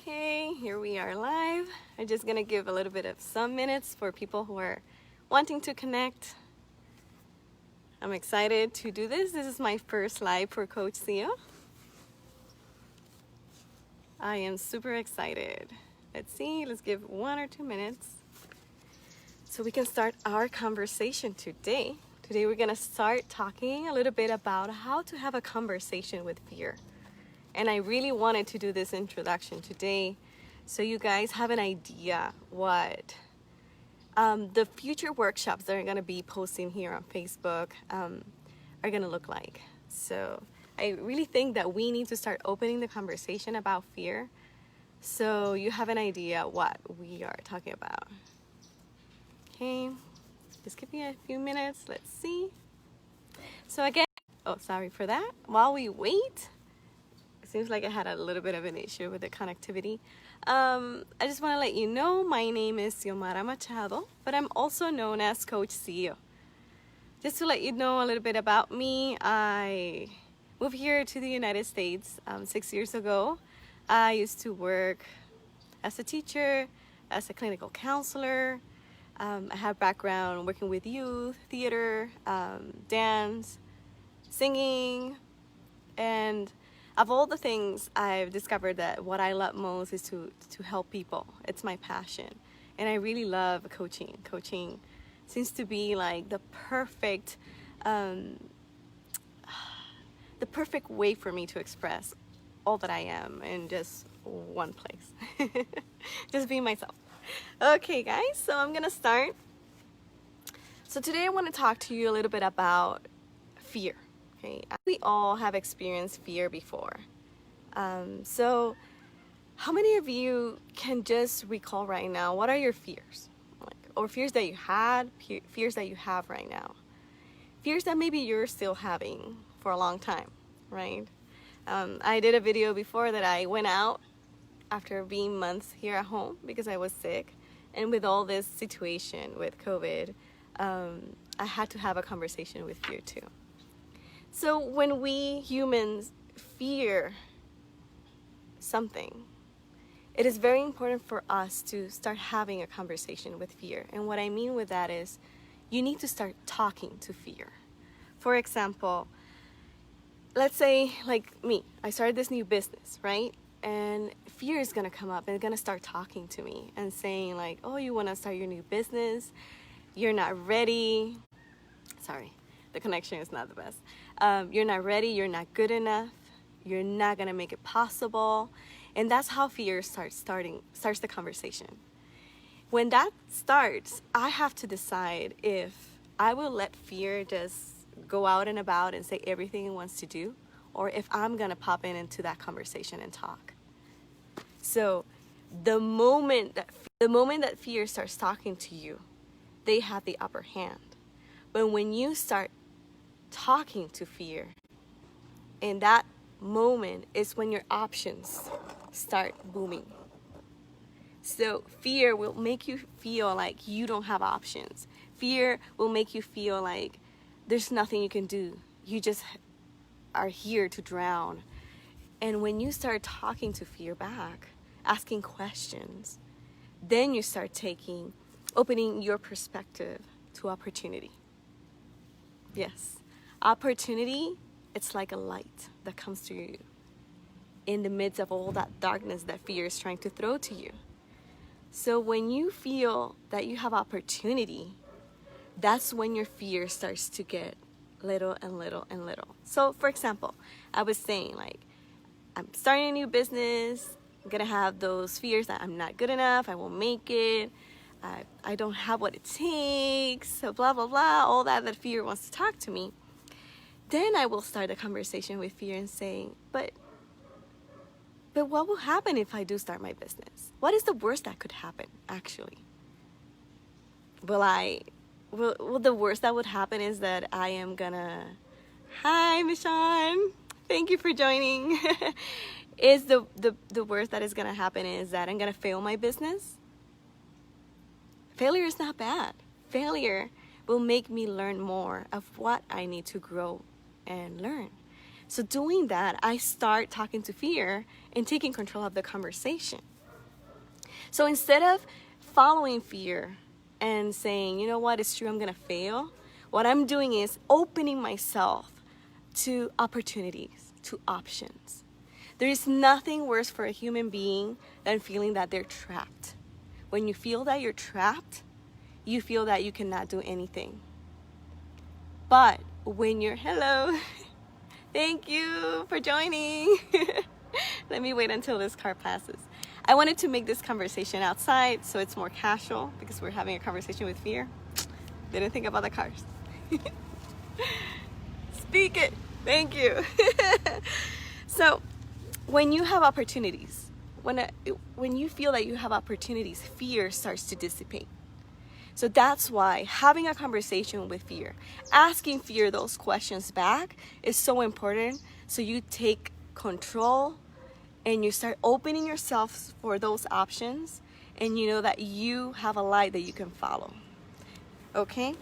Okay, here we are live. I'm just gonna give a little bit of some minutes for people who are wanting to connect. I'm excited to do this. This is my first live for Coach Xio. I am super excited. Let's see, let's give 1 or 2 minutes so we can start our conversation today. Today we're gonna start talking a little bit about how to have a conversation with fear. And I really wanted to do this introduction today so you guys have an idea what the future workshops that are going to be posting here on Facebook are going to look like. So I really think that we need to start opening the conversation about fear so you have an idea what we are talking about. Okay, just give me a few minutes. Let's see. So again, oh, sorry for that. While we wait, seems like I had a little bit of an issue with the connectivity. I just want to let you know my name is Xiomara Machado, but I'm also known as Coach Xio. Just to let you know a little bit about me, I moved here to the United States 6 years ago. I used to work as a teacher, as a clinical counselor. I have background working with youth, theater, dance, singing, and of all the things, I've discovered that what I love most is to help people. It's my passion. And I really love coaching. Coaching seems to be like the perfect way for me to express all that I am in just one place. Just being myself. Okay, guys, so I'm gonna start. So today I want to talk to you a little bit about fear. Okay, we all have experienced fear before. So how many of you can just recall right now, what are your fears? Or fears that you had, fears that you have right now? Fears that maybe you're still having for a long time, right? I did a video before that I went out after being months here at home because I was sick. And with all this situation with COVID, I had to have a conversation with fear too. So when we humans fear something, it is very important for us to start having a conversation with fear. And what I mean with that is you need to start talking to fear. For example, let's say like me, I started this new business, right? And fear is gonna come up and it's gonna start talking to me and saying like, oh, you wanna start your new business? You're not ready. Sorry, the connection is not the best. You're not ready, you're not good enough, you're not gonna make it possible. And that's how fear starts the conversation. When that starts, I have to decide if I will let fear just go out and about and say everything it wants to do, or if I'm gonna pop into that conversation and talk. So the moment that fear starts talking to you, they have the upper hand. But when you start talking to fear, in that moment is when your options start booming. So fear will make you feel like you don't have options. Fear will make you feel like there's nothing you can do. You just are here to drown. And when you start talking to fear back, asking questions, then you start opening your perspective to opportunity. Yes. Opportunity, it's like a light that comes to you in the midst of all that darkness that fear is trying to throw to you. So when you feel that you have opportunity, that's when your fear starts to get little and little and little. So for example, I was saying like, I'm starting a new business, I'm gonna have those fears that I'm not good enough, I won't make it, I don't have what it takes, so blah, blah, blah, all that fear wants to talk to me. Then I will start a conversation with fear and saying, but what will happen if I do start my business? What is the worst that could happen, actually? Well, the worst that would happen is that I am gonna, hi, Michonne, thank you for joining. Is the worst that is gonna happen is that I'm gonna fail my business? Failure is not bad. Failure will make me learn more of what I need to grow and learn. So doing that, I start talking to fear and taking control of the conversation. So instead of following fear and saying, you know what, it's true, I'm going to fail, what I'm doing is opening myself to opportunities, to options. There is nothing worse for a human being than feeling that they're trapped. When you feel that you're trapped, you feel that you cannot do anything. But when you're, hello, thank you for joining. Let me wait until this car passes. I wanted to make this conversation outside so it's more casual because we're having a conversation with fear. Didn't think about the cars. Speak it. Thank you. So when you have opportunities, when you feel that you have opportunities, fear starts to dissipate. So that's why having a conversation with fear, asking fear those questions back is so important. So you take control and you start opening yourself for those options, and you know that you have a light that you can follow. Okay?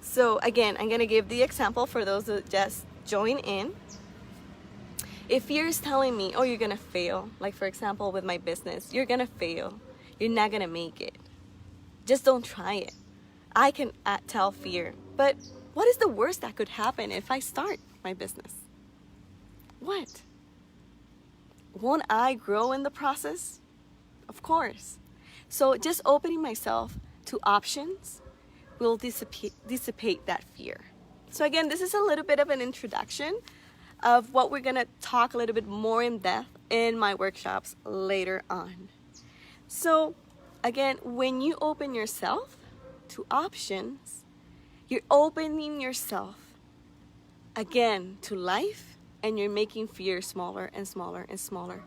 So again, I'm gonna give the example for those that just join in. If fear is telling me, oh, you're gonna fail, like for example with my business, you're gonna fail, you're not gonna make it, just don't try it. I can tell fear, but what is the worst that could happen if I start my business? What? Won't I grow in the process? Of course. So just opening myself to options will dissipate that fear. So again, this is a little bit of an introduction of what we're gonna talk a little bit more in depth in my workshops later on. So again, when you open yourself to options, you're opening yourself again to life, and you're making fear smaller and smaller and smaller.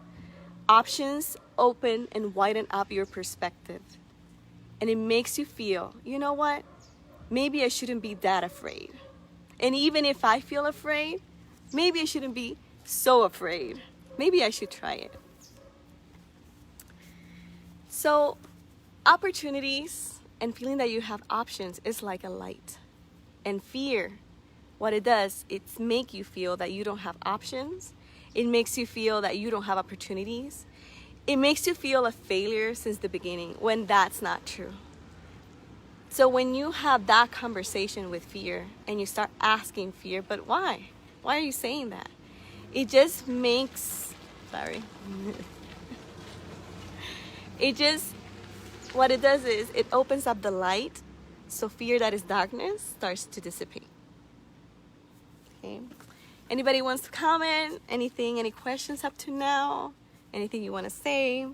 Options open and widen up your perspective, and it makes you feel, you know what, maybe I shouldn't be that afraid. And even if I feel afraid, maybe I shouldn't be so afraid. Maybe I should try it. So opportunities and feeling that you have options is like a light. And fear, what it does, it's make you feel that you don't have options. It makes you feel that you don't have opportunities. It makes you feel a failure since the beginning, when that's not true. So when you have that conversation with fear and you start asking fear, but why? Why are you saying that? It just makes, what it does is it opens up the light, so fear that is darkness starts to dissipate. Okay. Anybody wants to comment? Anything, any questions up to now? Anything you want to say?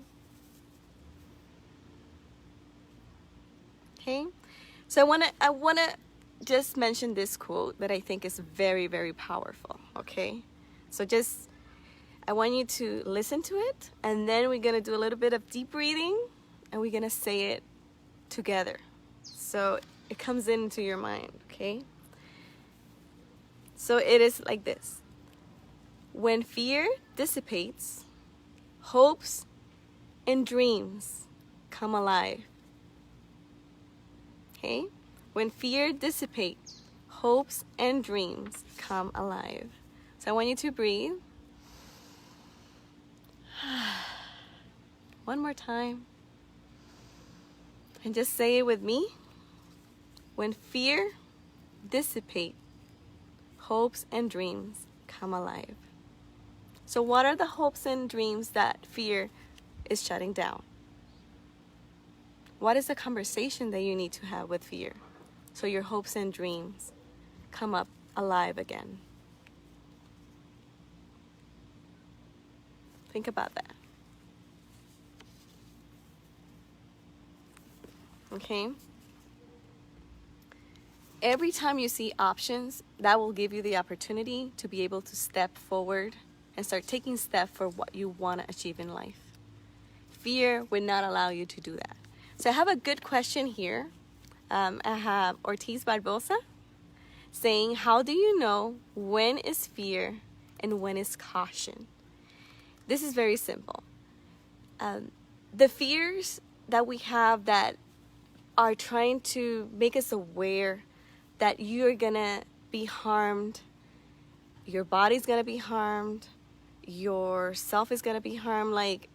Okay. So I want to just mention this quote that I think is very, very powerful. Okay. So I want you to listen to it, and then we're going to do a little bit of deep breathing, and we're going to say it together. So it comes into your mind. Okay. So it is like this. When fear dissipates, hopes and dreams come alive. Okay? When fear dissipates, hopes and dreams come alive. So I want you to breathe. One more time. And just say it with me. When fear dissipates, hopes and dreams come alive. So what are the hopes and dreams that fear is shutting down? What is the conversation that you need to have with fear so your hopes and dreams come up alive again? Think about that. Okay? Every time you see options, that will give you the opportunity to be able to step forward and start taking steps for what you want to achieve in life. Fear would not allow you to do that. So I have a good question here. I have Ortiz Barbosa saying, how do you know when is fear and when is caution? This is very simple. The fears that we have that are trying to make us aware that you're gonna be harmed, your body's gonna be harmed, yourself is gonna be harmed, like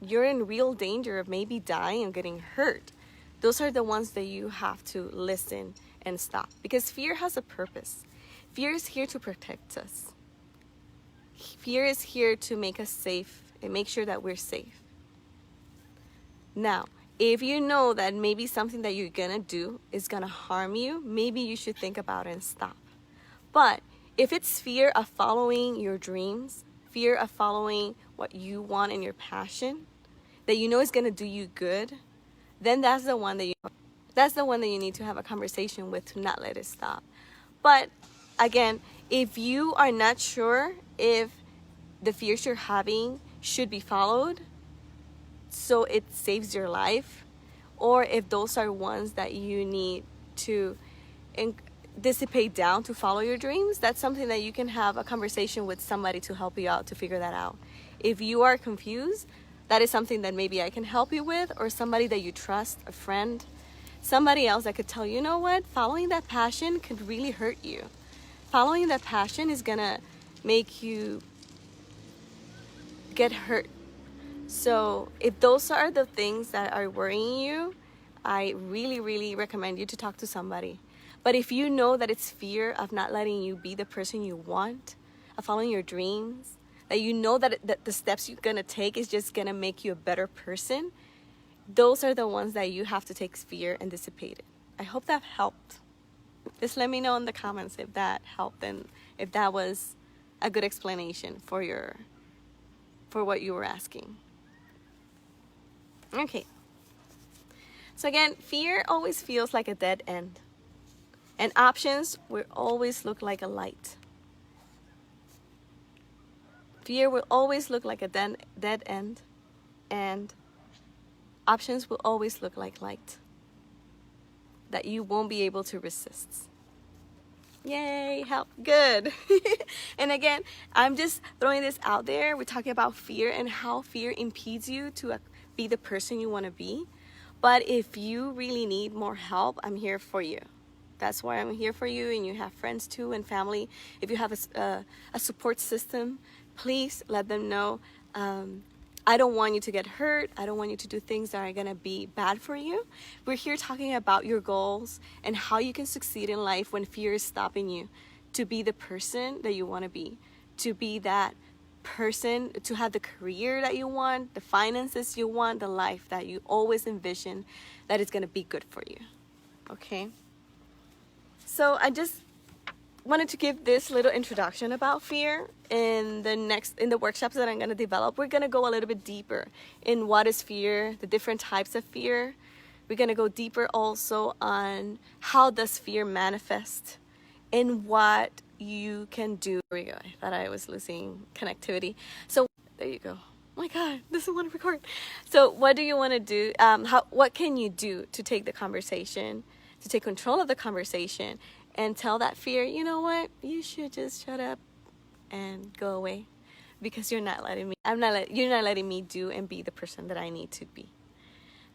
you're in real danger of maybe dying and getting hurt, those are the ones that you have to listen and stop. Because fear has a purpose. Fear is here to protect us. Fear is here to make us safe and make sure that we're safe. Now, if you know that maybe something that you're gonna do is gonna harm you, maybe you should think about it and stop. But if it's fear of following your dreams, fear of following what you want and your passion, that you know is gonna do you good, then that's the one that you need to have a conversation with to not let it stop. But again, if you are not sure if the fears you're having should be followed so it saves your life, or if those are ones that you need to dissipate down to follow your dreams, that's something that you can have a conversation with somebody to help you out to figure that out. If you are confused, that is something that maybe I can help you with, or somebody that you trust, a friend, somebody else that could tell you, you know what, following that passion could really hurt you. Following that passion is gonna make you get hurt. So if those are the things that are worrying you, I really, really recommend you to talk to somebody. But if you know that it's fear of not letting you be the person you want, of following your dreams, that you know that the steps you're gonna take is just gonna make you a better person, those are the ones that you have to take fear and dissipate it. I hope that helped. Just let me know in the comments if that helped and if that was a good explanation for what you were asking. Okay. So again, fear always feels like a dead end. And options will always look like a light. Fear will always look like a dead end. And options will always look like light that you won't be able to resist. Yay, help, good. And again, I'm just throwing this out there. We're talking about fear and how fear impedes you to be the person you want to be. But if you really need more help, I'm here for you. That's why I'm here for you, and you have friends too and family. If you have a support system, please let them know. I don't want you to get hurt. I don't want you to do things that are going to be bad for you. We're here talking about your goals and how you can succeed in life when fear is stopping you to be the person that you want to be, to be that person, to have the career that you want, the finances you want, the life that you always envision that is going to be good for you. Okay? So I just wanted to give this little introduction about fear. In the workshops that I'm going to develop, we're going to go a little bit deeper in what is fear, the different types of fear. We're going to go deeper also on how does fear manifest and what you can do. There we go. I thought I was losing connectivity. So there you go. Oh my God, this is want to record. So what do you want to do? What can you do to take the conversation, to take control of the conversation, and tell that fear, you know what, you should just shut up and go away, because you're not letting me do and be the person that I need to be.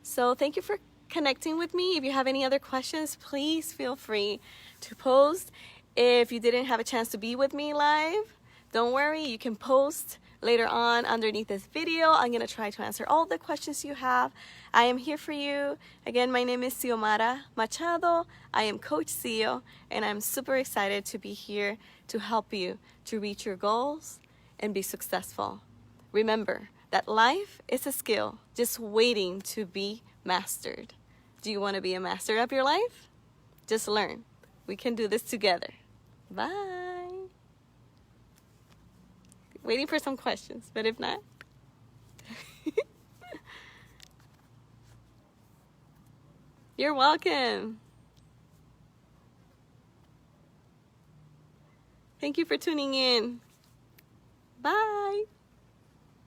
So thank you for connecting with me. If you have any other questions, please feel free to post. If you didn't have a chance to be with me live, don't worry, you can post later on underneath this video. I'm going to try to answer all the questions you have. I am here for you. Again, my name is Xiomara Machado. I am Coach Xio, and I'm super excited to be here to help you to reach your goals and be successful. Remember that life is a skill just waiting to be mastered. Do you want to be a master of your life? Just learn. We can do this together. Bye. Waiting for some questions, but if not, you're welcome. Thank you for tuning in. Bye.